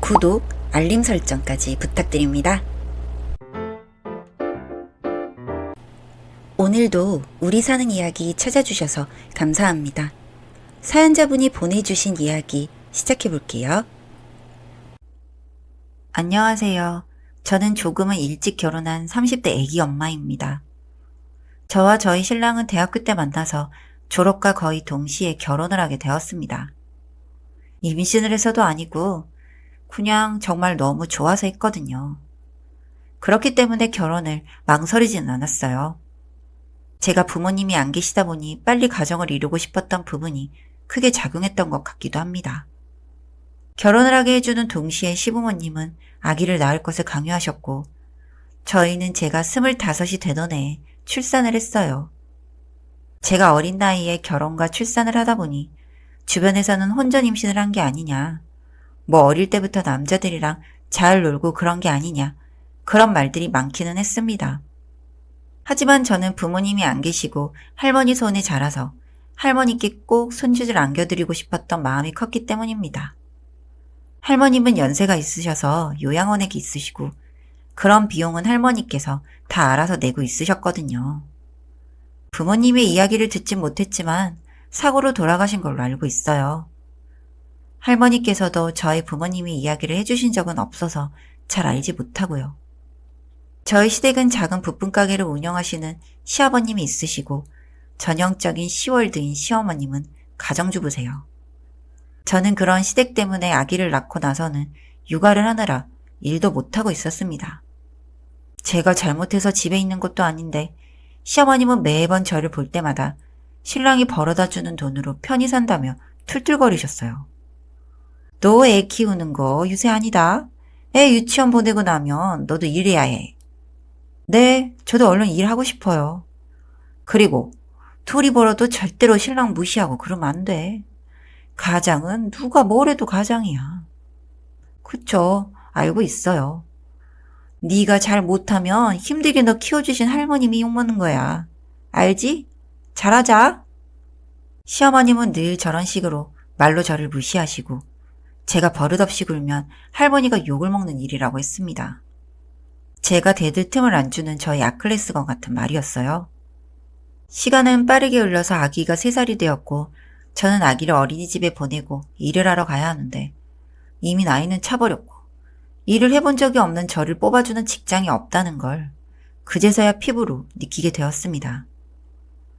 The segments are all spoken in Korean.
구독, 알림 설정까지 부탁드립니다. 오늘도 우리 사는 이야기 찾아주셔서 감사합니다. 사연자분이 보내주신 이야기 시작해볼게요. 안녕하세요. 저는 조금은 일찍 결혼한 30대 아기 엄마입니다. 저와 저희 신랑은 대학교 때 만나서 졸업과 거의 동시에 결혼을 하게 되었습니다. 임신을 해서도 아니고 그냥 정말 너무 좋아서 했거든요. 그렇기 때문에 결혼을 망설이지는 않았어요. 제가 부모님이 안 계시다 보니 빨리 가정을 이루고 싶었던 부분이 크게 작용했던 것 같기도 합니다. 결혼을 하게 해주는 동시에 시부모님은 아기를 낳을 것을 강요하셨고 저희는 제가 25이 되던 해에 출산을 했어요. 제가 어린 나이에 결혼과 출산을 하다 보니 주변에서는 혼전 임신을 한 게 아니냐, 뭐 어릴 때부터 남자들이랑 잘 놀고 그런 게 아니냐, 그런 말들이 많기는 했습니다. 하지만 저는 부모님이 안 계시고 할머니 손에 자라서 할머니께 꼭 손주를 안겨드리고 싶었던 마음이 컸기 때문입니다. 할머님은 연세가 있으셔서 요양원에 있으시고 그런 비용은 할머니께서 다 알아서 내고 있으셨거든요. 부모님의 이야기를 듣진 못했지만 사고로 돌아가신 걸로 알고 있어요. 할머니께서도 저희 부모님이 이야기를 해주신 적은 없어서 잘 알지 못하고요. 저희 시댁은 작은 부품 가게를 운영하시는 시아버님이 있으시고 전형적인 시월드인 시어머님은 가정주부세요. 저는 그런 시댁 때문에 아기를 낳고 나서는 육아를 하느라 일도 못하고 있었습니다. 제가 잘못해서 집에 있는 것도 아닌데 시어머님은 매번 저를 볼 때마다 신랑이 벌어다 주는 돈으로 편히 산다며 툴툴거리셨어요. 너 애 키우는 거 유세 아니다. 애 유치원 보내고 나면 너도 일해야 해. 네, 저도 얼른 일하고 싶어요. 그리고 둘이 벌어도 절대로 신랑 무시하고 그러면 안 돼. 가장은 누가 뭐래도 가장이야. 그쵸, 알고 있어요. 네가 잘 못하면 힘들게 너 키워주신 할머님이 욕먹는 거야. 알지? 잘하자. 시어머님은 늘 저런 식으로 말로 저를 무시하시고 제가 버릇없이 굴면 할머니가 욕을 먹는 일이라고 했습니다. 제가 대들 틈을 안 주는 저의 아킬레스건 같은 말이었어요. 시간은 빠르게 흘러서 아기가 3살이 되었고 저는 아기를 어린이집에 보내고 일을 하러 가야 하는데 이미 나이는 차버렸고 일을 해본 적이 없는 저를 뽑아주는 직장이 없다는 걸 그제서야 피부로 느끼게 되었습니다.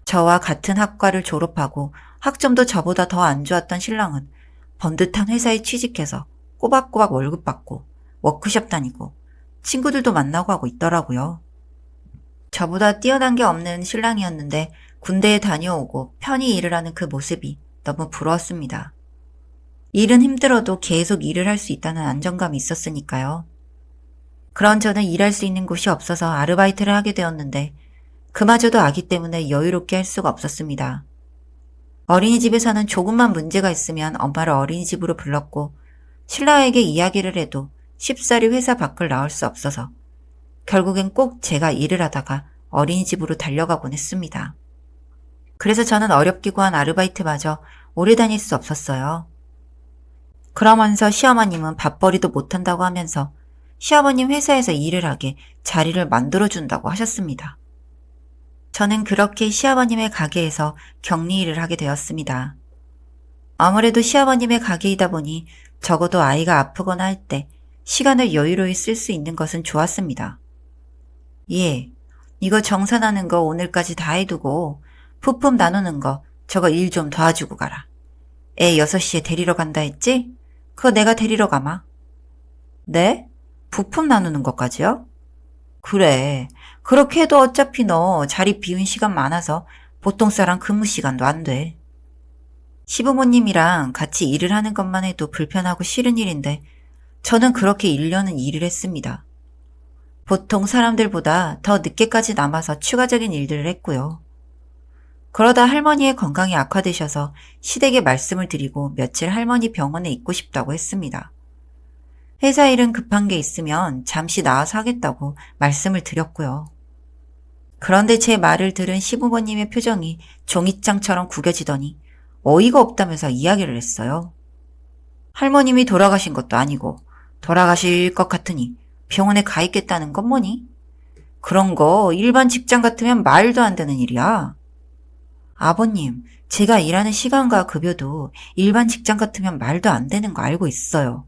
저와 같은 학과를 졸업하고 학점도 저보다 더 안 좋았던 신랑은 번듯한 회사에 취직해서 꼬박꼬박 월급 받고 워크숍 다니고 친구들도 만나고 하고 있더라고요. 저보다 뛰어난 게 없는 신랑이었는데 군대에 다녀오고 편히 일을 하는 그 모습이 너무 부러웠습니다. 일은 힘들어도 계속 일을 할 수 있다는 안정감이 있었으니까요. 그런 저는 일할 수 있는 곳이 없어서 아르바이트를 하게 되었는데 그마저도 아기 때문에 여유롭게 할 수가 없었습니다. 어린이집에서는 조금만 문제가 있으면 엄마를 어린이집으로 불렀고 신랑에게 이야기를 해도 쉽사리 회사 밖을 나올 수 없어서 결국엔 꼭 제가 일을 하다가 어린이집으로 달려가곤 했습니다. 그래서 저는 어렵게 구한 아르바이트마저 오래 다닐 수 없었어요. 그러면서 시어머님은 밥벌이도 못한다고 하면서 시아버님 회사에서 일을 하게 자리를 만들어준다고 하셨습니다. 저는 그렇게 시아버님의 가게에서 격리 일을 하게 되었습니다. 아무래도 시아버님의 가게이다 보니 적어도 아이가 아프거나 할 때 시간을 여유로이 쓸 수 있는 것은 좋았습니다. 예, 이거 정산하는 거 오늘까지 다 해두고 부품 나누는 거 저거 일 좀 도와주고 가라. 애 6시에 데리러 간다 했지? 그거 내가 데리러 가마. 네? 부품 나누는 것까지요? 그래, 그렇게 해도 어차피 너 자리 비운 시간 많아서 보통 사람 근무 시간도 안 돼. 시부모님이랑 같이 일을 하는 것만 해도 불편하고 싫은 일인데 저는 그렇게 1년은 일을 했습니다. 보통 사람들보다 더 늦게까지 남아서 추가적인 일들을 했고요. 그러다 할머니의 건강이 악화되셔서 시댁에 말씀을 드리고 며칠 할머니 병원에 있고 싶다고 했습니다. 회사 일은 급한 게 있으면 잠시 나와서 하겠다고 말씀을 드렸고요. 그런데 제 말을 들은 시부모님의 표정이 종이장처럼 구겨지더니 어이가 없다면서 이야기를 했어요. 할머님이 돌아가신 것도 아니고 돌아가실 것 같으니 병원에 가 있겠다는 건 뭐니? 그런 거 일반 직장 같으면 말도 안 되는 일이야. 아버님, 제가 일하는 시간과 급여도 일반 직장 같으면 말도 안 되는 거 알고 있어요.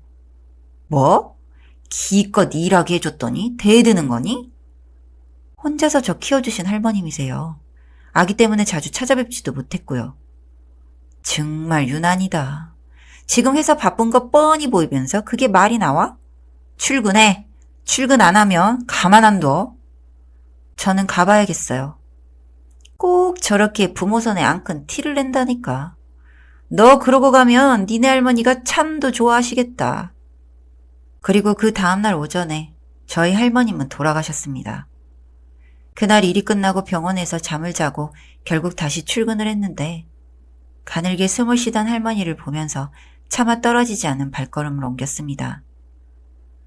뭐? 기껏 일하게 해줬더니 대드는 거니? 혼자서 저 키워주신 할머님이세요. 아기 때문에 자주 찾아뵙지도 못했고요. 정말 유난이다. 지금 회사 바쁜 거 뻔히 보이면서 그게 말이 나와? 출근해. 출근 안 하면 가만 안 둬. 저는 가봐야겠어요. 꼭 저렇게 부모 손에 안 큰 티를 낸다니까. 너 그러고 가면 니네 할머니가 참도 좋아하시겠다. 그리고 그 다음날 오전에 저희 할머님은 돌아가셨습니다. 그날 일이 끝나고 병원에서 잠을 자고 결국 다시 출근을 했는데 가늘게 숨을 쉬던 할머니를 보면서 차마 떨어지지 않은 발걸음을 옮겼습니다.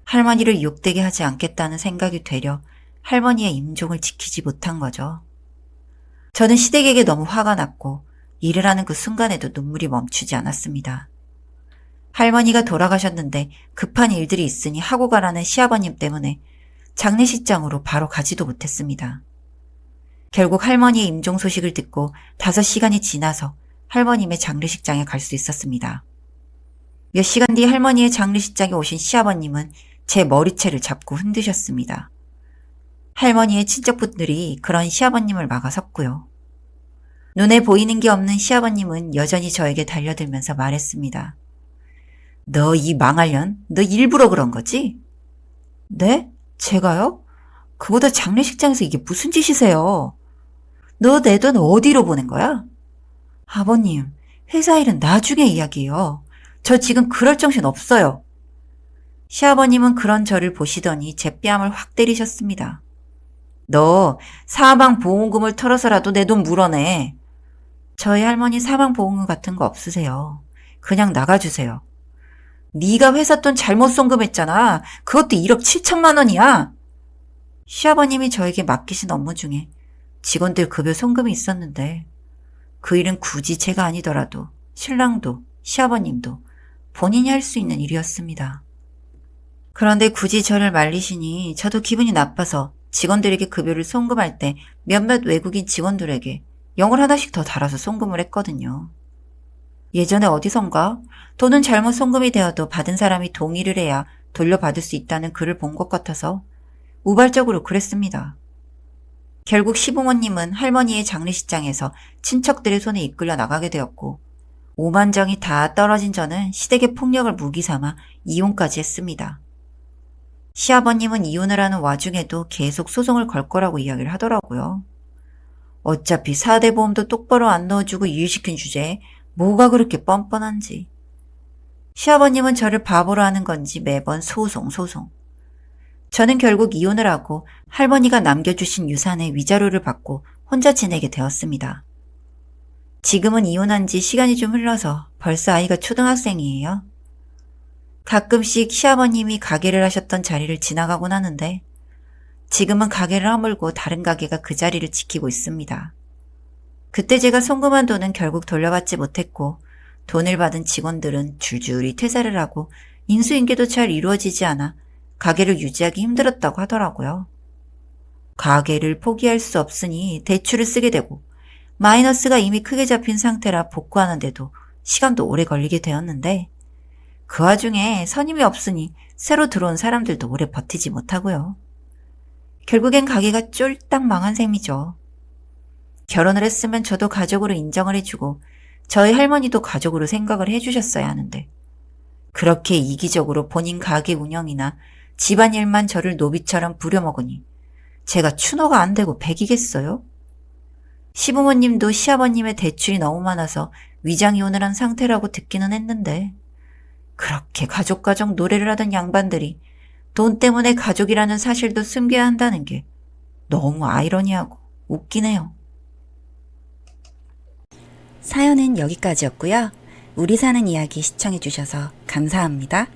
할머니를 욕되게 하지 않겠다는 생각이 되려 할머니의 임종을 지키지 못한 거죠. 저는 시댁에게 너무 화가 났고 일을 하는 그 순간에도 눈물이 멈추지 않았습니다. 할머니가 돌아가셨는데 급한 일들이 있으니 하고 가라는 시아버님 때문에 장례식장으로 바로 가지도 못했습니다. 결국 할머니의 임종 소식을 듣고 5시간이 지나서 할머님의 장례식장에 갈 수 있었습니다. 몇 시간 뒤 할머니의 장례식장에 오신 시아버님은 제 머리채를 잡고 흔드셨습니다. 할머니의 친척분들이 그런 시아버님을 막아섰고요. 눈에 보이는 게 없는 시아버님은 여전히 저에게 달려들면서 말했습니다. 너 이 망할년, 너 일부러 그런 거지? 네? 제가요? 그보다 장례식장에서 이게 무슨 짓이세요? 너 내 돈 어디로 보낸 거야? 아버님, 회사 일은 나중에 이야기해요. 저 지금 그럴 정신 없어요. 시아버님은 그런 저를 보시더니 제 뺨을 확 때리셨습니다. 너 사망보험금을 털어서라도 내 돈 물어내. 저희 할머니 사망보험금 같은 거 없으세요. 그냥 나가주세요. 네가 회사 돈 잘못 송금했잖아. 그것도 1억 7천만 원이야. 시아버님이 저에게 맡기신 업무 중에 직원들 급여 송금이 있었는데 그 일은 굳이 제가 아니더라도 신랑도 시아버님도 본인이 할 수 있는 일이었습니다. 그런데 굳이 저를 말리시니 저도 기분이 나빠서 직원들에게 급여를 송금할 때 몇몇 외국인 직원들에게 0을 하나씩 더 달아서 송금을 했거든요. 예전에 어디선가 돈은 잘못 송금이 되어도 받은 사람이 동의를 해야 돌려받을 수 있다는 글을 본 것 같아서 우발적으로 그랬습니다. 결국 시부모님은 할머니의 장례식장에서 친척들의 손에 이끌려 나가게 되었고 5만 장이 다 떨어진 저는 시댁의 폭력을 무기 삼아 이혼까지 했습니다. 시아버님은 이혼을 하는 와중에도 계속 소송을 걸 거라고 이야기를 하더라고요. 어차피 4대 보험도 똑바로 안 넣어주고 이혼시킨 주제에 뭐가 그렇게 뻔뻔한지. 시아버님은 저를 바보로 하는 건지 매번 소송. 저는 결국 이혼을 하고 할머니가 남겨주신 유산의 위자료를 받고 혼자 지내게 되었습니다. 지금은 이혼한 지 시간이 좀 흘러서 벌써 아이가 초등학생이에요. 가끔씩 시아버님이 가게를 하셨던 자리를 지나가곤 하는데 지금은 가게를 허물고 다른 가게가 그 자리를 지키고 있습니다. 그때 제가 송금한 돈은 결국 돌려받지 못했고 돈을 받은 직원들은 줄줄이 퇴사를 하고 인수인계도 잘 이루어지지 않아 가게를 유지하기 힘들었다고 하더라고요. 가게를 포기할 수 없으니 대출을 쓰게 되고 마이너스가 이미 크게 잡힌 상태라 복구하는데도 시간도 오래 걸리게 되었는데 그 와중에 선임이 없으니 새로 들어온 사람들도 오래 버티지 못하고요. 결국엔 가게가 쫄딱 망한 셈이죠. 결혼을 했으면 저도 가족으로 인정을 해주고 저희 할머니도 가족으로 생각을 해주셨어야 하는데 그렇게 이기적으로 본인 가게 운영이나 집안일만 저를 노비처럼 부려먹으니 제가 추노가 안 되고 백이겠어요? 시부모님도 시아버님의 대출이 너무 많아서 위장이혼을 한 상태라고 듣기는 했는데 그렇게 가족 노래를 하던 양반들이 돈 때문에 가족이라는 사실도 숨겨야 한다는 게 너무 아이러니하고 웃기네요. 사연은 여기까지였고요. 우리 사는 이야기 시청해주셔서 감사합니다.